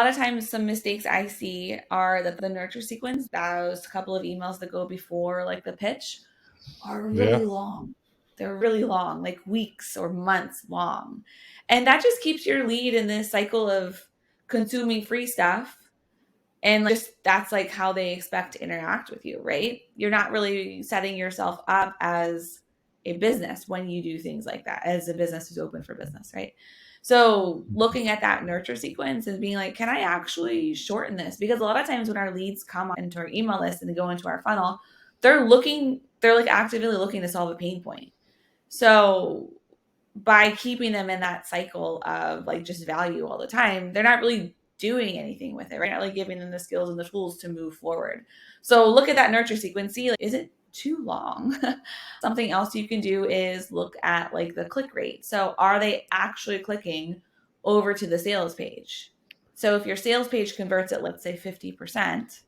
lot of times some mistakes I see are that the nurture sequence, those couple of emails that go before like the pitch, are Yeah. really long. They're really long, like weeks or months long. And that just keeps your lead in this cycle of consuming free stuff. And just that's like how they expect to interact with you, right? You're not really setting yourself up as a business when you do things like that, as a business who's open for business, right? So looking at that nurture sequence and being like, can I actually shorten this? Because a lot of times when our leads come into our email list and they go into our funnel, they're like actively looking to solve a pain point. So by keeping them in that cycle of like just value all the time, they're not really doing anything with it, right? Not like giving them the skills and the tools to move forward. So look at that nurture sequence. See, like, is it too long? Something else you can do is look at like the click rate. So are they actually clicking over to the sales page? So if your sales page converts at, let's say, 50%,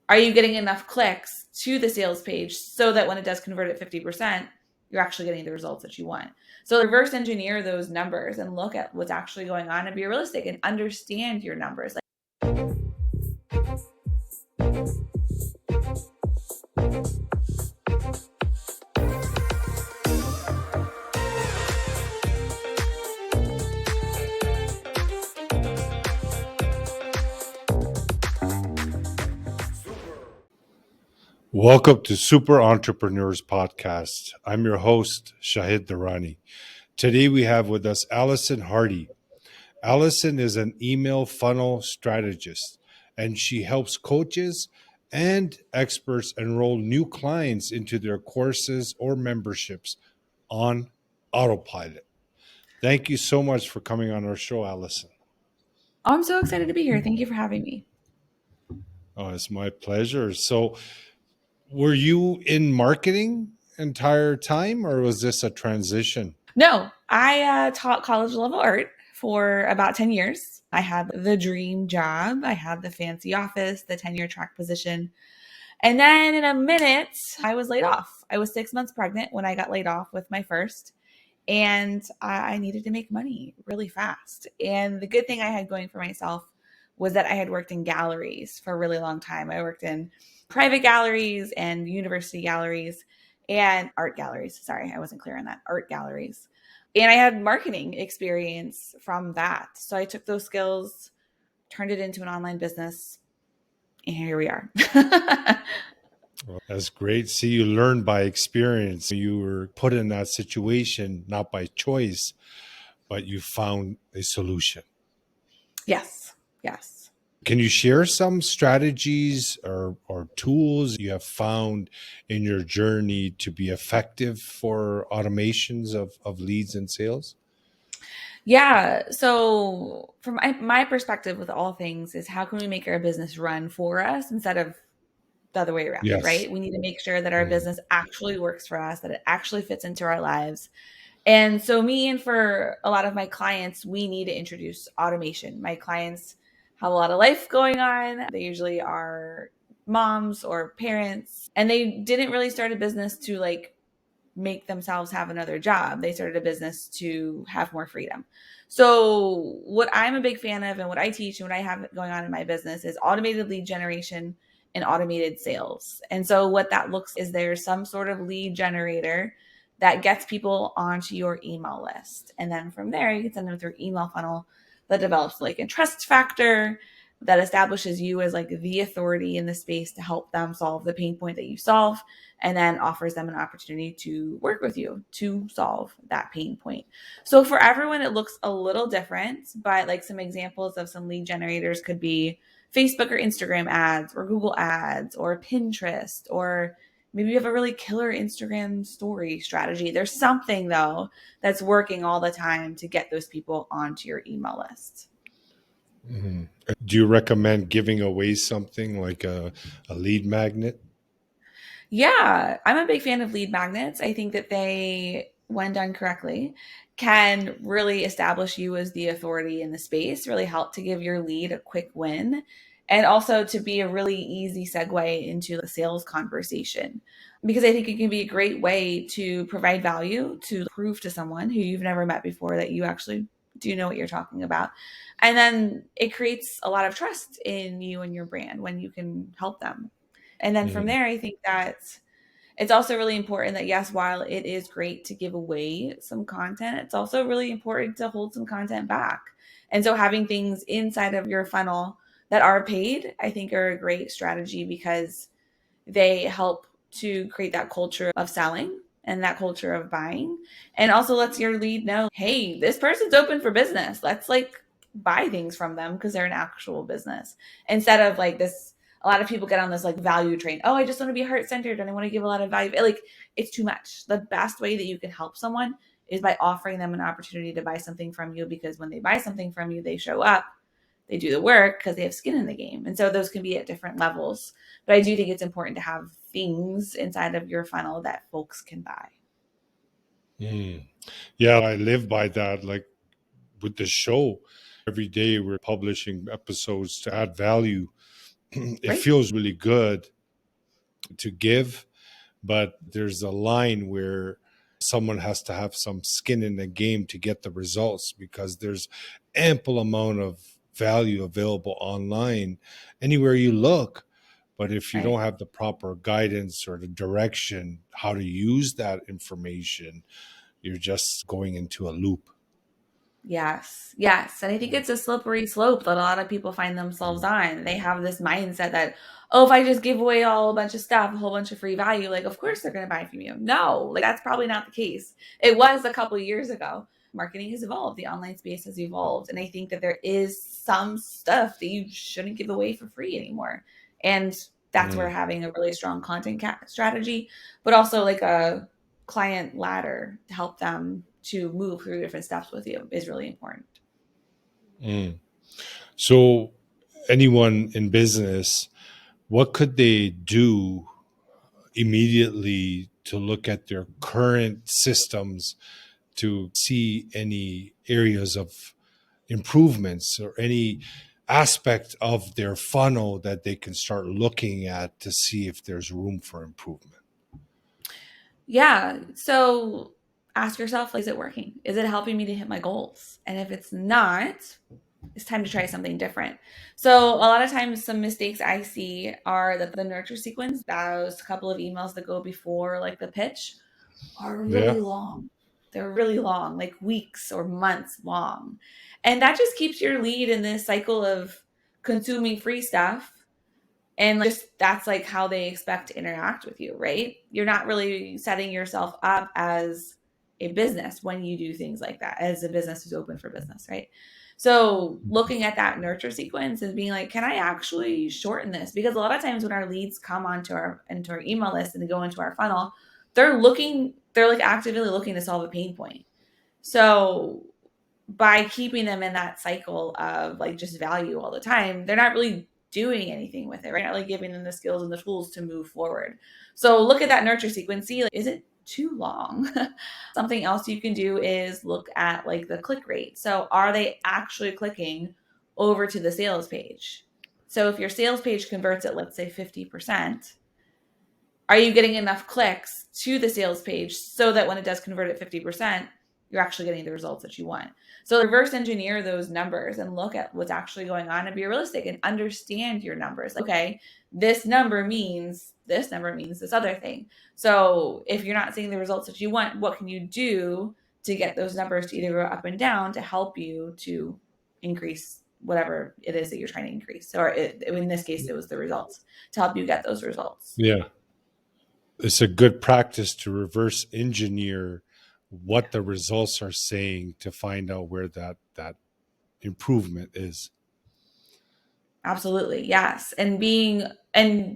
are you getting enough clicks to the sales page so that when it does convert at 50%, you're actually getting the results that you want? So reverse engineer those numbers and look at what's actually going on and be realistic and understand your numbers. Welcome to Super Entrepreneurs Podcast. I'm your host, Shahid Durrani. Today we have with us Allison Hardy. Allison is an email funnel strategist, and she helps coaches and experts enroll new clients into their courses or memberships on autopilot. Thank you so much for coming on our show, Allison. Oh, I'm so excited to be here. Thank you for having me. Oh, it's my pleasure. So, were you in marketing entire time, or was this a transition? No, I taught college level art for about 10 years. I had the dream job. I had the fancy office, the tenure track position. And then in a minute, I was laid off. I was 6 months pregnant when I got laid off with my first. And I needed to make money really fast. And the good thing I had going for myself was that I had worked in galleries for a really long time. I worked in private galleries and university galleries and art galleries. Sorry, I wasn't clear on that. Art galleries. And I had marketing experience from that. So I took those skills, turned it into an online business, and here we are. Well, that's great. See, you learn by experience. You were put in that situation not by choice, but you found a solution. Yes. Yes. Can you share some strategies or tools you have found in your journey to be effective for automations of leads and sales? Yeah. So from my perspective with all things is how can we make our business run for us instead of the other way around, Yes. right? We need to make sure that our Mhm. business actually works for us, that it actually fits into our lives. And so me and for a lot of my clients, we need to introduce automation. My clients have a lot of life going on. They usually are moms or parents, and they didn't really start a business to like make themselves have another job. They started a business to have more freedom. So, what I'm a big fan of and what I teach and what I have going on in my business is automated lead generation and automated sales. And so, what that looks is there's some sort of lead generator that gets people onto your email list. And then from there, you can send them through email funnel that develops like a trust factor that establishes you as like the authority in the space to help them solve the pain point that you solve, and then offers them an opportunity to work with you to solve that pain point. So for everyone, it looks a little different, but like some examples of some lead generators could be Facebook or Instagram ads or Google ads or Pinterest, or maybe you have a really killer Instagram story strategy. There's something though that's working all the time to get those people onto your email list. Mhm. Do you recommend giving away something like a lead magnet? Yeah, I'm a big fan of lead magnets. I think that they, when done correctly, can really establish you as the authority in the space, really help to give your lead a quick win, and also to be a really easy segue into the sales conversation. Because I think it can be a great way to provide value to prove to someone who you've never met before that you actually do you know what you're talking about? And then it creates a lot of trust in you and your brand when you can help them. And then from Mm, there, I think that it's also really important that, yes, while it is great to give away some content, it's also really important to hold some content back. And so having things inside of your funnel that are paid, I think are a great strategy because they help to create that culture of selling and that culture of buying, and also lets your lead know, hey, this person's open for business. Let's like buy things from them because they're an actual business, instead of like this. A lot of people get on this like value train. Oh, I just want to be heart centered and I want to give a lot of value. Like, it's too much. The best way that you can help someone is by offering them an opportunity to buy something from you, because when they buy something from you, they show up, they do the work because they have skin in the game. And so those can be at different levels. But I do think it's important to have things inside of your funnel that folks can buy. mm. Yeah, I live by that. Like with the show, every day we're publishing episodes to add value. It Right? feels really good to give, but there's a line where someone has to have some skin in the game to get the results, because there's ample amount of value available online anywhere you look. But if you Right. don't have the proper guidance or the direction how to use that information, you're just going into a loop. Yes. Yes. And I think it's a slippery slope that a lot of people find themselves Mm, on. They have this mindset that, oh, if I just give away all a bunch of stuff, a whole bunch of free value, like, of course they're going to buy from you. No, like, that's probably not the case. It was a couple of years ago. Marketing has evolved, the online space has evolved. And I think that there is some stuff that you shouldn't give away for free anymore. And that's where mm, having a really strong content strategy, but also like a client ladder to help them to move through different steps with you, is really important. mm. So, anyone in business, what could they do immediately to look at their current systems to see any areas of improvements or any aspect of their funnel that they can start looking at to see if there's room for improvement? Yeah. So ask yourself, like, is it working? Is it helping me to hit my goals? And if it's not, it's time to try something different. So a lot of times some mistakes I see are that the nurture sequence, those couple of emails that go before like the pitch, are Yeah. really long. They're really long, like weeks or months long. And that just keeps your lead in this cycle of consuming free stuff. And just that's like how they expect to interact with you, right? You're not really setting yourself up as a business when you do things like that, as a business who's open for business, right? So looking at that nurture sequence and being like, can I actually shorten this? Because a lot of times when our leads come onto our into our email list and they go into our funnel, they're like actively looking to solve a pain point. So by keeping them in that cycle of like just value all the time, they're not really doing anything with it, right? Not like giving them the skills and the tools to move forward. So look at that nurture sequence. See, like, is it too long? Something else you can do is look at like the click rate. So are they actually clicking over to the sales page? So if your sales page converts at, let's say, 50%, are you getting enough clicks to the sales page so that when it does convert at 50%, you're actually getting the results that you want? So reverse engineer those numbers and look at what's actually going on and be realistic and understand your numbers. Like, okay, this number means this number means this other thing. So if you're not seeing the results that you want, what can you do to get those numbers to either go up and down to help you to increase whatever it is that you're trying to increase? Or in this case, it was the results, to help you get those results. Yeah. It's a good practice to reverse engineer what the results are saying to find out where that improvement is. Absolutely. Yes. And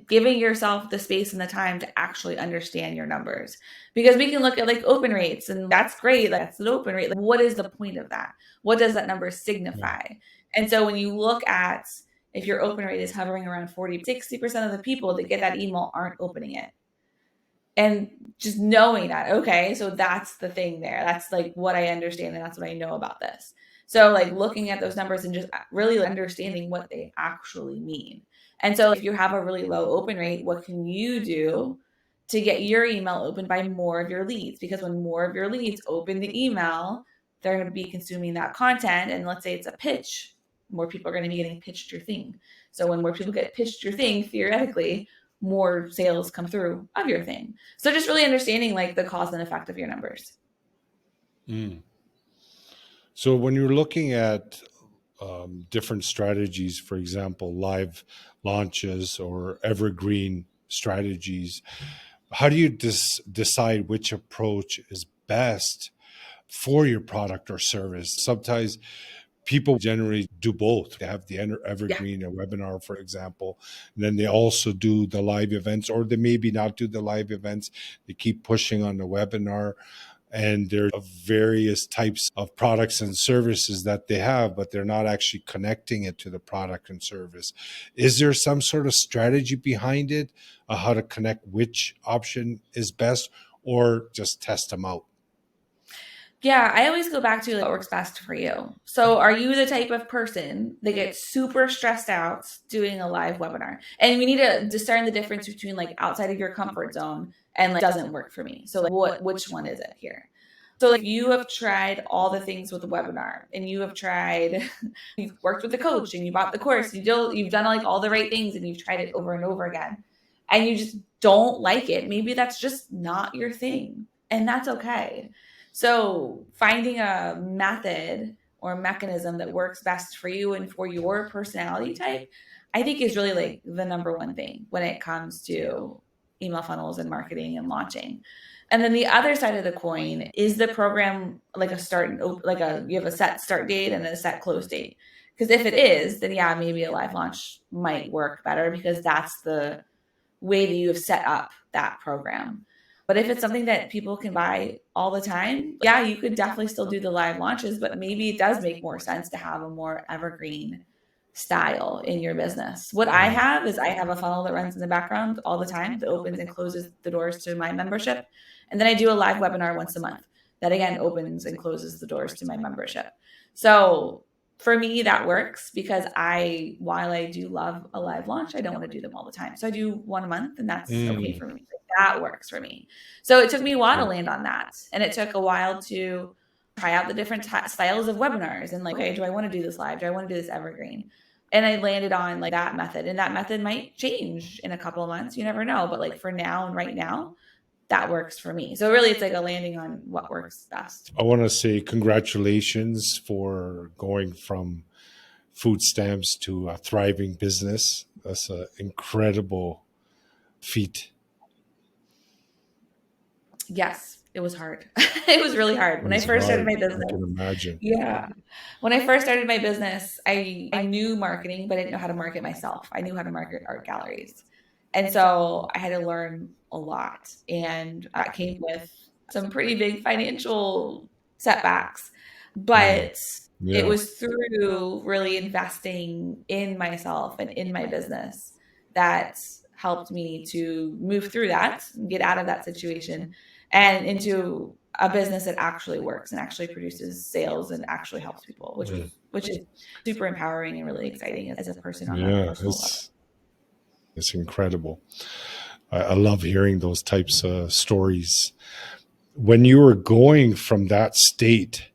giving yourself the space and the time to actually understand your numbers. Because we can look at like open rates and that's great. Like, that's an open rate. Like, what is the point of that? What does that number Yeah. signify? And so when you look at, if your open rate is hovering around 40, 60% of the people that get that email aren't opening it. And just knowing that, okay, so that's the thing there. That's like what I understand and that's what I know about this. So like looking at those numbers and just really understanding what they actually mean. And so if you have a really low open rate, what can you do to get your email opened by more of your leads? Because when more of your leads open the email, they're going to be consuming that content. And let's say it's a pitch, more people are going to be getting pitched your thing. So when more people get pitched your thing, theoretically, more sales come through of your thing. So just really understanding like the cause and effect of your numbers. Mm. So when you're looking at different strategies, for example, live launches or evergreen strategies, how do you decide which approach is best for your product or service? Sometimes people generally do both. They have the Yeah. evergreen a webinar, for example, and then they also do the live events, or they maybe not do the live events. They keep pushing on the webinar. And there are various types of products and services that they have, but they're not actually connecting it to the product and service. Is there some sort of strategy behind it, how to connect which option is best, or just test them out? Yeah, I always go back to like, what works best for you. So, are you the type of person that gets super stressed out doing a live webinar? And we need to discern the difference between like outside of your comfort zone and like doesn't work for me. So, like, which one is it here? So, like, you have tried all the things with the webinar, and you have tried, you've worked with the coach, and you bought the course, you've done like all the right things, and you've tried it over and over again, and you just don't like it. Maybe that's just not your thing, and that's okay. So finding a method or mechanism that works best for you and for your personality type, I think is really like the number one thing when it comes to email funnels and marketing and launching. And then the other side of the coin is the program like a start and like you have a set start date and a set close date. Because if it is, then yeah, maybe a live launch might work better because that's the way that you have set up that program. But if it's something that people can buy all the time, yeah, you could definitely still do the live launches, but maybe it does make more sense to have a more evergreen style in your business. What I have is I have a funnel that runs in the background all the time that opens and closes the doors to my membership. And then I do a live webinar once a month that again opens and closes the doors to my membership. So for me, that works because while I do love a live launch, I don't want to do them all the time. So I do one a month and that's okay Mm. for me. That works for me. So it took me a while to land on that. And it took a while to try out the different styles of webinars and like, okay, do I want to do this live? Do I want to do this evergreen? And I landed on like that method, and that method might change in a couple of months. You never know. But like for now and right now, that works for me. So really it's like a landing on what works best. I want to say congratulations for going from food stamps to a thriving business. That's an incredible feat. Yes, it was hard. It was really hard. It When I was first started hard. my I business, can imagine. yeah. When I first started my business, I knew marketing, but I didn't know how to market myself. I knew how to market art galleries. And so I had to learn a lot. And that came with some pretty big financial setbacks. Mm. But it Yeah. was through really investing in myself and in my business that helped me to move through that, get out of that situation and into a business that actually works and actually produces sales and actually helps people, Mm. which is super empowering and really exciting as a person on a Yeah. personal level. It's incredible. I love hearing those types of stories. When you were going from that state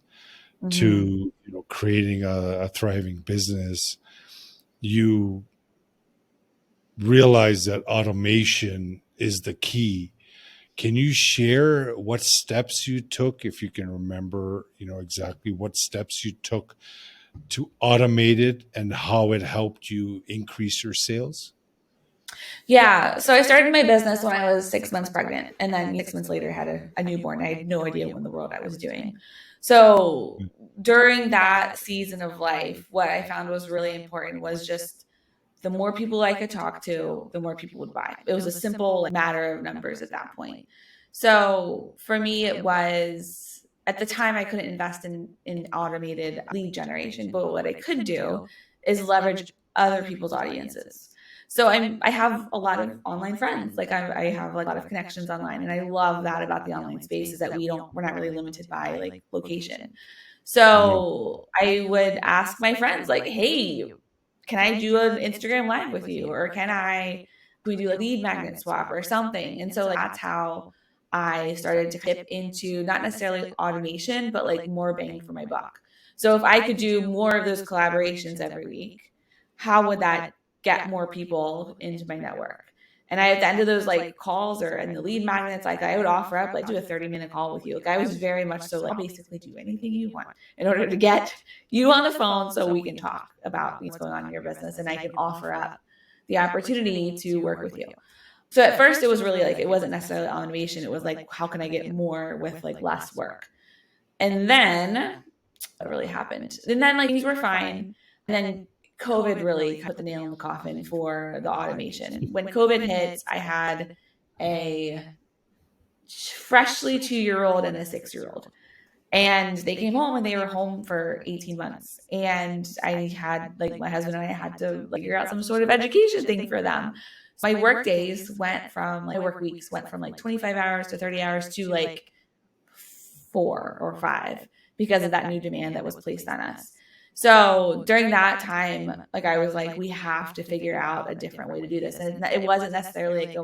Mm-hmm. to creating a thriving business, you realize that automation is the key. Can you share what steps you took, if you can remember, exactly what steps you took to automate it and how it helped you increase your sales? Yeah. So I started my business when I was 6 months pregnant. And then 6 months later, had a newborn. I had no idea what in the world I was doing. So during that season of life, what I found was really important was just the more people I could talk to, the more people would buy. It was a simple like, matter of numbers at that point. So for me, it was at the time I couldn't invest in automated lead generation, but what I could do is leverage other people's audiences. So I have a lot of online friends. Like I have like, a lot of connections online, and I love that about the online space is that we're not really limited by like location. Yeah. So I would ask my friends like, "Hey, can I do an Instagram live with you? Or can we do a lead magnet swap or something?" And so like that's how I started to dip into not necessarily automation, but like more bang for my buck. So if I could do more of those collaborations every week, how would that get more people into my network? And I, at the end of those like calls or in the lead magnets, like I would offer up, like do a 30-minute call with you. Like I was very much so like, I'll basically do anything you want in order to get you on the phone so we can talk about what's going on in your business. And I can offer up the opportunity to work with you. So at first it was really like, it wasn't necessarily automation. It was like, how can I get more with like less work? And then what really happened? And then like things were fine. And then COVID really put the nail in the coffin for the automation. When COVID hit, I had a freshly 2-year-old and a 6-year-old. And they came home and they were home for 18 months. And I had, like, my husband and I had to like, figure out some sort of education thing for them. My work days went from, like, my work weeks went from like 25 hours to 30 hours to like 4 or 5 because of that new demand that was placed on us. So during that time, like I was like, we have to figure out a different way to do this. And it wasn't necessarily like a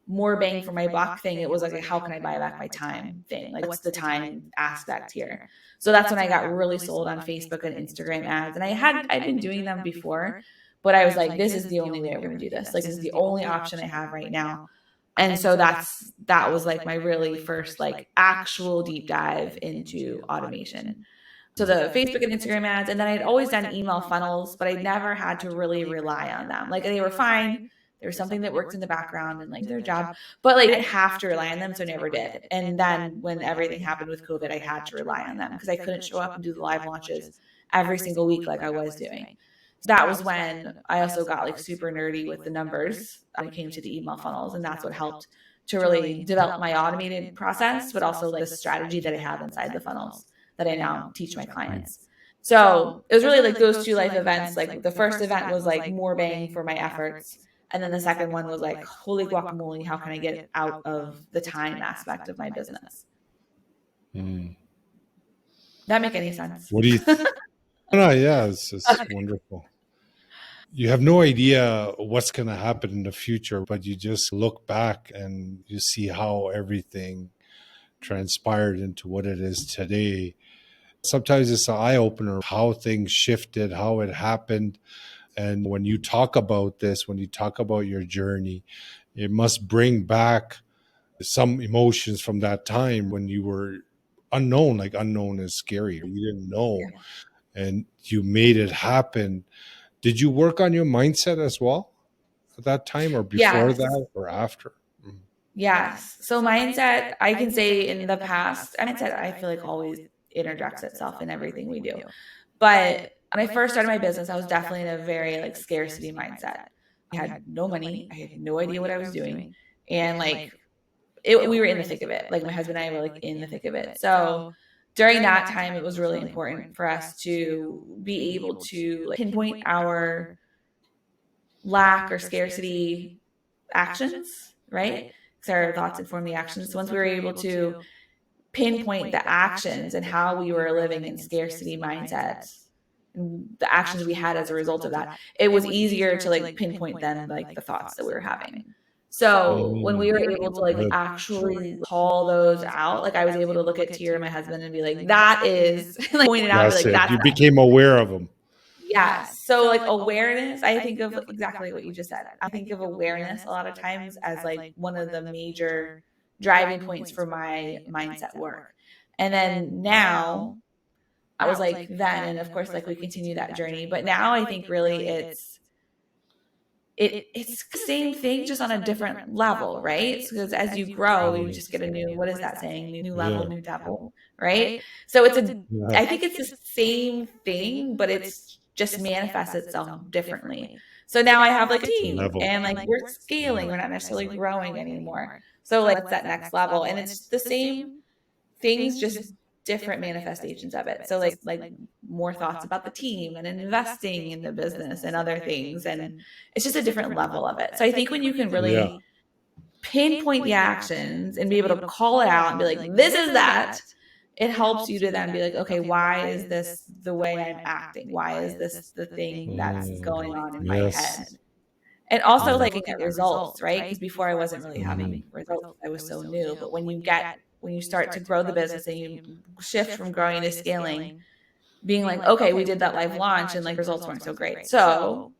more bang for my buck thing. It was like, how can I buy back my time thing? Like, what's the time aspect here? So that's when I got really sold on Facebook and Instagram ads. And I'd been doing them before, but I was like, this is the only way we're going to do this. Like, this is the only option I have right now. And so that was like my really first like actual deep dive into automation. So the Facebook and Instagram ads, and then I'd always done email funnels, but I never had to really rely on them. Like they were fine. There was something that worked in the background and like their job, but like I didn't have to rely on them. So I never did. And then when everything happened with COVID, I had to rely on them because I couldn't show up and do the live launches every single week like I was doing. So that was when I also got like super nerdy with the numbers when it came to the email funnels. And that's what helped to really develop my automated process, but also like the strategy that I have inside the funnels that I now teach my clients. So it was really like those two life events. Like the first event was like more bang for my efforts. And then the second one was like, holy guacamole, how can I get out of the time aspect of my business? Mm. That make any sense? What do you? No, yeah, it's wonderful. You have no idea what's going to happen in the future, but you just look back and you see how everything transpired into what it is today. Sometimes it's an eye opener how things shifted, how it happened. And when you talk about this, when you talk about your journey, it must bring back some emotions from that time when you were unknown. Like unknown is scary. You didn't know, Yeah. and you made it happen. Did you work on your mindset as well at that time, or before Yes. that, or after? Mm. Yes. So mindset, I can say in the past, mindset, I feel like always interjects itself in everything we do. But when I first started my business, I was definitely in a very like scarcity mindset. I had no money. I had no idea what I was doing. And like we were in the thick of it. Like my husband and I were like in the thick of it. So during that time, it was really important for us to be able to like, pinpoint our lack or scarcity actions, right? Because our thoughts inform the actions. So once we were able to pinpoint the actions and how we were living in scarcity mindsets and the actions we had as a result of that, it was easier to like pinpoint than like the thoughts that we were having. So when we were able to like Good. actually call those out, like I was able to look at Tier, my husband, and be like, that is like point it out and be That's like, it. that's You became aware of them. yes. So like awareness, I think of exactly what you just said. I think of awareness a lot of times as like one of the major driving points for my mindset work. And then now I was like then, and of course like we continue that journey, but now I think really it's the same thing just on a different level, right? Because as you grow, you just get a new, what is that saying? New level, Yeah. new devil, right? So it's Yeah. I think it's the same thing, but it's just manifests itself differently. So now I have like a It's a team level. and like we're scaling, we're not necessarily growing anymore. So like what's that next level? And it's the same things, just different manifestations of it. So like more thoughts about the team and investing in the business and other things. And it's just a different level of it. So I think when you can Yeah. really pinpoint the actions and be able to call it out and be like, this is that, it helps you to then be like, okay, why is this the way I'm acting? Why is this the thing that's going on in my Yes. head? And also Yeah. like looking at results, right? Because before I wasn't really Mhm. having results. I was so new. But when you start to grow the business and you shift from growing to scaling, being like, okay, we did that live launch and like results weren't so great. So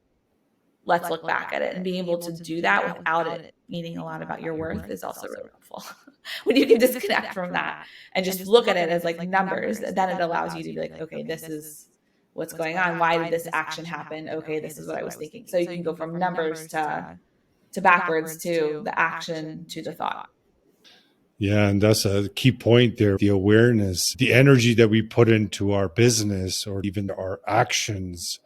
let's look back at it, and being able to do that without it meaning a lot about your worth is also really helpful. When you can disconnect from that and just look at it as like numbers, then it allows you to be like, okay, this is what's going on. Why did this action happen? Okay, this is what I was thinking. So you can go from numbers to backwards to the action to the thought. Yeah, and that's a key point there. The awareness, the energy that we put into our business or even our actions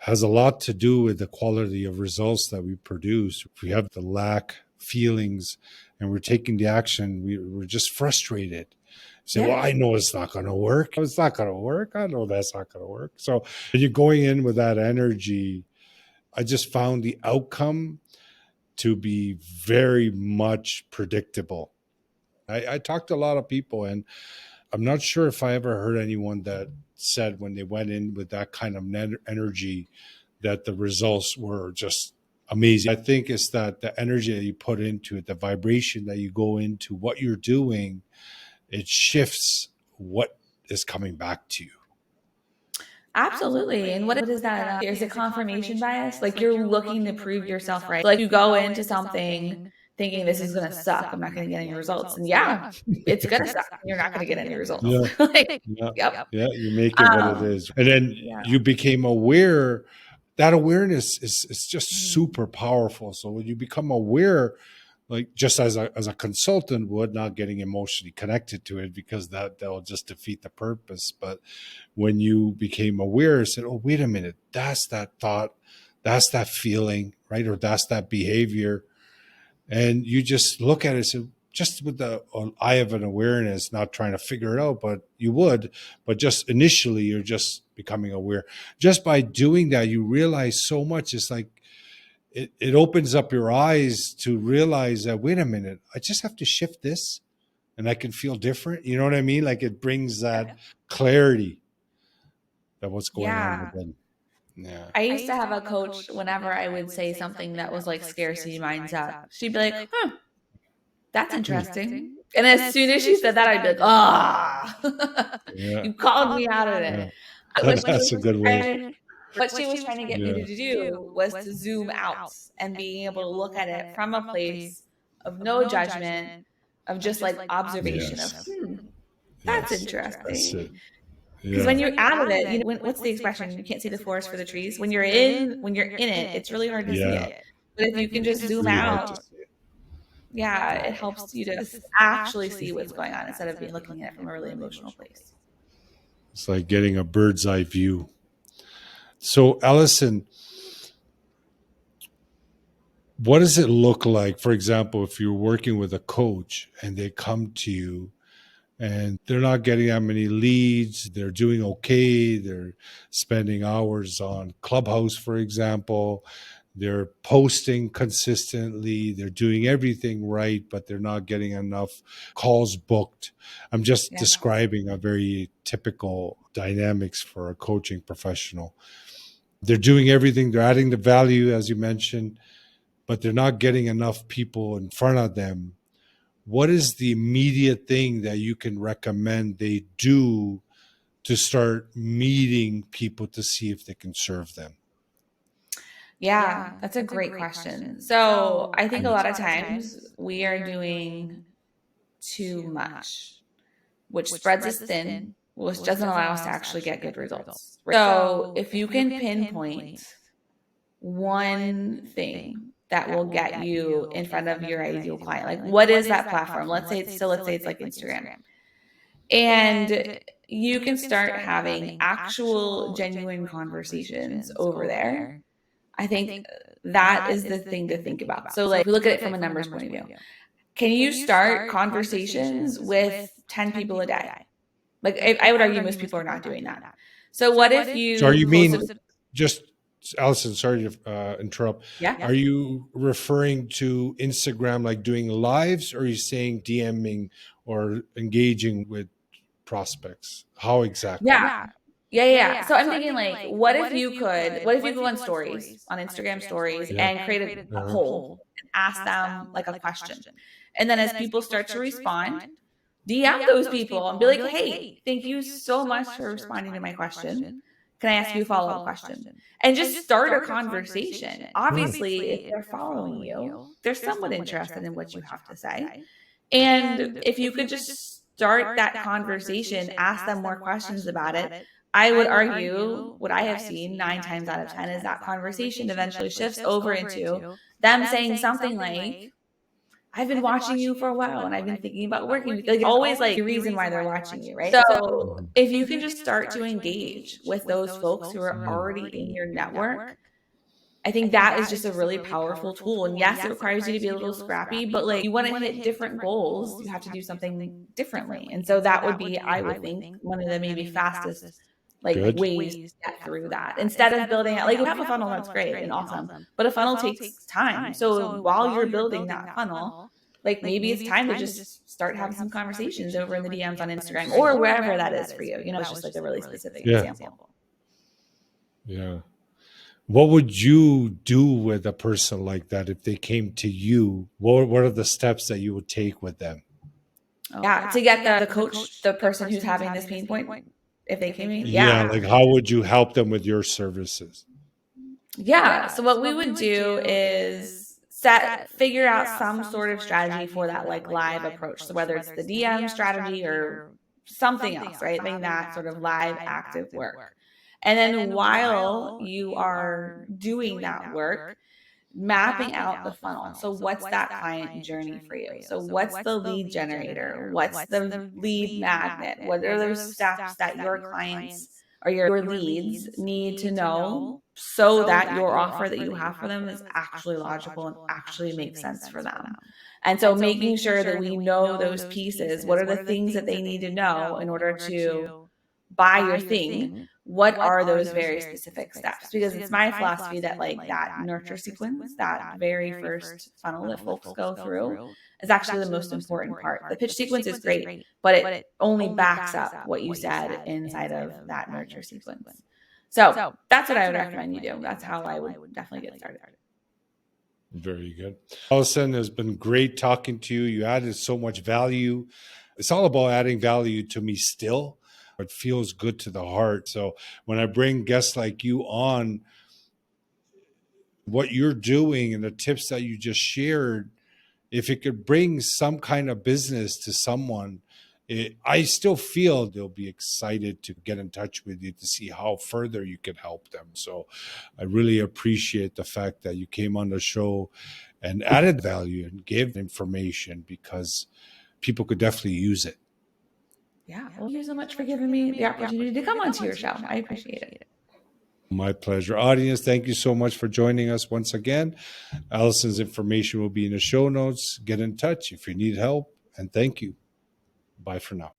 has a lot to do with the quality of results that we produce. If we have the lack feelings and we're taking the action, we're just frustrated. Say, well, Yeah. I know it's not going to work. It's not going to work. I know that's not going to work. So when you're going in with that energy, I just found the outcome to be very much predictable. I talked to a lot of people, and I'm not sure if I ever heard anyone that said when they went in with that kind of energy that the results were just amazing. I think it's that the energy that you put into it, the vibration that you go into what you're doing, it shifts what is coming back to you. Absolutely. And what is that? Is it confirmation bias? Like you're looking to prove yourself right. So like you go into something thinking this is going to suck. I'm not going to get any results. And yeah, it's going to suck. You're not going to get any results. Yeah. Like, Yeah. yep. Yeah. You make it what it Um, is. And then yeah. you became aware. That awareness is just super powerful. So when you become aware, like just as a consultant would, not getting emotionally connected to it because that'll just defeat the purpose. But when you became aware, said, oh, wait a minute, that's that thought, that's that feeling, right? Or that's that behavior. And you just look at it, so just with the eye of an awareness, not trying to figure it out, but you would, but just initially you're just becoming aware. Just by doing that, you realize so much. It's like it opens up your eyes to realize that, wait a minute, I just have to shift this and I can feel different. You know what I mean? Like it brings that clarity that what's going on Yeah. within. Yeah. I used to have a coach whenever I would say something that was like scarcity mindset. She'd be like, huh, that's Hmm. interesting. And as soon as she said that, I'd be like, ah, Yeah. you called me out of it. Yeah. What she That's a was good way. trying to get me Yeah. to do was to zoom out and being able to look at it from a place of no judgment, of just like observation of, Yes. that's Yes. That's interesting. it. Because Yeah. when you're out of it, what's the expression? You can't see the forest for the trees. When you're in it, it's really hard to see Yeah. it. But if you can just zoom Really hard out, to see it. yeah, it helps you to actually see what's going on instead of being looking at it from a really emotional place. It's like getting a bird's eye view. So, Allison, what does it look like, for example, if you're working with a coach and they come to you and they're not getting that many leads, they're doing okay, they're spending hours on Clubhouse, for example, they're posting consistently, they're doing everything right, but they're not getting enough calls booked. I'm just Yeah. describing a very typical dynamics for a coaching professional. They're doing everything, they're adding the value, as you mentioned, but they're not getting enough people in front of them. What is the immediate thing that you can recommend they do to start meeting people to see if they can serve them? Yeah, that's a great question. So I think a lot of times we are doing too much, which spreads us thin, which doesn't allow us to actually get good results. So if you can pinpoint one thing that will get you in front of your ideal client, like what is that platform? Let's say it's like Instagram. And you can start having actual genuine conversations over there. I think that is the thing to think about. So like if we look at it from a numbers point of view, can you start conversations with 10 people a day? Like I would argue most people are not doing that. So what if So, are you you posted, mean just, Allison, sorry to interrupt. yeah? Are you referring to Instagram like doing lives, or are you saying DMing or engaging with prospects? How exactly? Yeah. Yeah. So I'm thinking like, what if you go on stories, on Instagram stories, Yeah. and create a poll and ask them like a question. And then as people start to respond, DM those people and be like, hey, thank you so much for responding to my question. Can I ask you a follow up question? And just start a conversation. Obviously, if they're following you, they're somewhat interested in what you have to say. And if you could just start that conversation, ask them more questions about it, I would argue what I have seen 9 times out of 10 is that conversation eventually shifts over into them saying something like, I've been watching you for a while and I've been thinking about working with you. Like, always like the reason why they're watching you, right? So Mhm. if you can just start to engage with those folks who are Mm. already in your network, I think that is just a really powerful tool. And yes, it requires you to be a little scrappy, but like you want to hit different goals, you have to do something differently. And so that would be, I would think, one of the maybe fastest like Good. ways to get through that. Instead of building out, like if you have a funnel, that's great and awesome, but a funnel takes time. So while you're building that funnel, like maybe it's time to just start having some conversations over in the DMs on Instagram or wherever that is for you. You know, it's just like a really specific Yeah. example. Yeah. What would you do with a person like that if they came to you? What are the steps that you would take with them? Yeah, to get the coach, the person who's having this pain point, if they came in, Yeah, yeah. like how would you help them with your services? Yeah, so what we would do is figure out some sort of strategy for that like live approach. So whether it's the DM strategy or something else, right? Having that sort of live active work. And then while you are doing that work, mapping out the funnel. So what's that client journey for you? So what's the lead generator? What's the lead magnet? What are those steps that your clients or your leads need to know so that your offer that you have for them is actually logical and actually makes sense for them? And so making sure that we know those pieces, what are the things that they need to know in order to buy your thing, what are those very specific steps? Because it's my philosophy that like that nurture sequence, that very first funnel that folks go through is actually the most important part. The pitch sequence is great, but it only backs up what you said inside of that nurture sequence. So that's what I would recommend you do. That's how I would definitely get started. Very good. Allison, has been great talking to you. You added so much value. It's all about adding value to me still. It feels good to the heart. So when I bring guests like you on, what you're doing and the tips that you just shared, if it could bring some kind of business to someone, I still feel they'll be excited to get in touch with you to see how further you can help them. So I really appreciate the fact that you came on the show and added value and gave information because people could definitely use it. Yeah. Well, thank you so much for giving me the opportunity to come onto your show. I appreciate it. My pleasure. Audience, thank you so much for joining us once again. Allison's information will be in the show notes. Get in touch if you need help. And thank you. Bye for now.